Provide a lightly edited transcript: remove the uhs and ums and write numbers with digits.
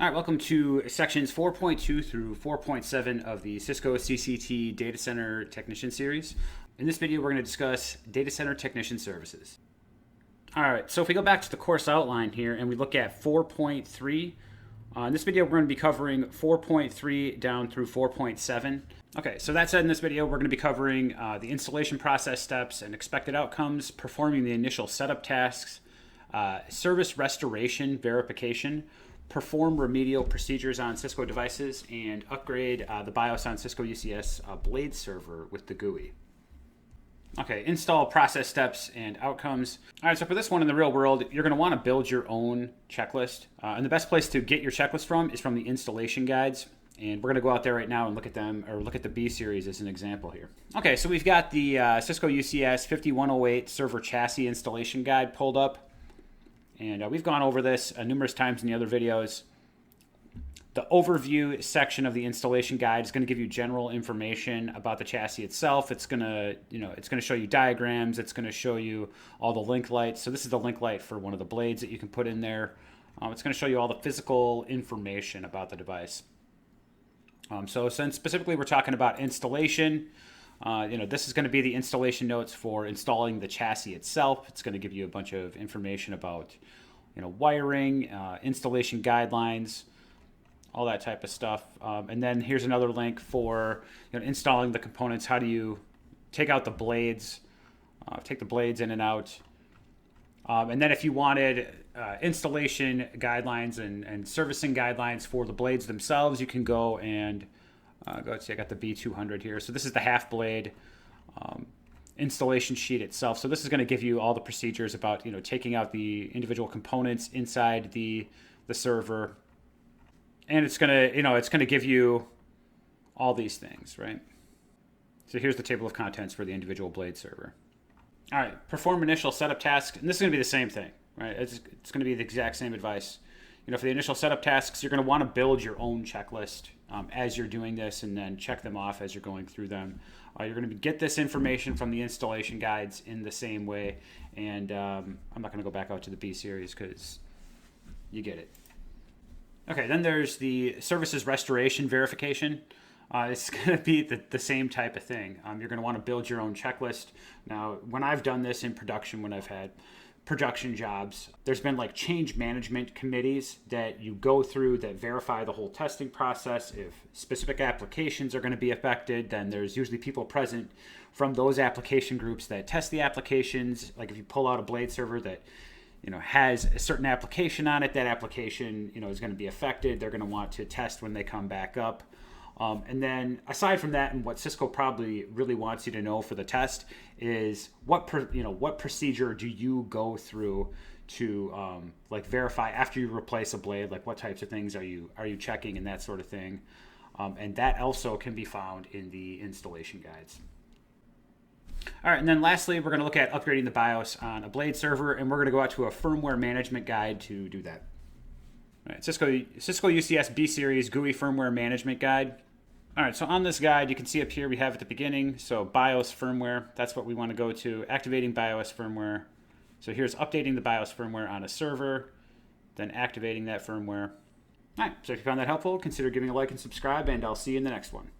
All right, welcome to sections 4.2 through 4.7 of the Cisco CCT Data Center Technician series. In this video, we're going to discuss data center technician services. All right, so if we go back to the course outline here and we look at 4.3, in this video, we're going to be covering 4.3 down through 4.7. Okay, so that said, in this video, we're going to be covering the installation process steps and expected outcomes, performing the initial setup tasks, service restoration verification, perform remedial procedures on Cisco devices, and upgrade the BIOS on Cisco UCS blade server with the GUI. Okay, install process steps and outcomes. All right, so for this one in the real world, you're going to want to build your own checklist. And the best place to get your checklist from is from the installation guides. And we're going to go out there right now and look at them, or look at the B series as an example here. Okay, so we've got the Cisco UCS 5108 server chassis installation guide pulled up. And we've gone over this numerous times in the other videos. The overview section of the installation guide is going to give you general information about the chassis itself. It's going to, show you diagrams. It's going to show you all the link lights. So this is the link light for one of the blades that you can put in there. It's going to show you all the physical information about the device. So since specifically we're talking about installation, this is going to be the installation notes for installing the chassis itself. It's going to give you a bunch of information about, wiring, installation guidelines, all that type of stuff. And then here's another link for installing the components. How do you take out the blades, take the blades in and out. And then if you wanted installation guidelines and servicing guidelines for the blades themselves, you can go and go see, I got the B200 here. So this is the half blade installation sheet itself. So this is going to give you all the procedures about taking out the individual components inside the server, and it's gonna give you all these things, right? So here's the table of contents for the individual blade server. All right, perform initial setup task, and this is going to be the same thing, right? It's going to be the exact same advice. For the initial setup tasks, you're going to want to build your own checklist as you're doing this, and then check them off as you're going through them. You're going to get this information from the installation guides in the same way, and I'm not going to go back out to the B series because you get it. Okay, then there's the services restoration verification. It's going to be the same type of thing. You're going to want to build your own checklist. Now, when I've done this in production, when I've had production jobs, there's been like change management committees that you go through that verify the whole testing process. If specific applications are going to be affected, then there's usually people present from those application groups that test the applications. Like if you pull out a blade server that has a certain application on it, that application is going to be affected. They're going to want to test when they come back up. And then aside from that, and what Cisco probably really wants you to know for the test is what procedure do you go through to verify after you replace a blade, like what types of things are you checking and that sort of thing. And that also can be found in the installation guides. All right, and then lastly, we're going to look at upgrading the BIOS on a blade server, and we're going to go out to a firmware management guide to do that. All right, Cisco UCS B Series GUI Firmware Management Guide. All right, so on this guide, you can see up here we have at the beginning, so BIOS firmware, that's what we want to go to, activating BIOS firmware. So here's updating the BIOS firmware on a server, then activating that firmware. All right, so if you found that helpful, consider giving a like and subscribe, and I'll see you in the next one.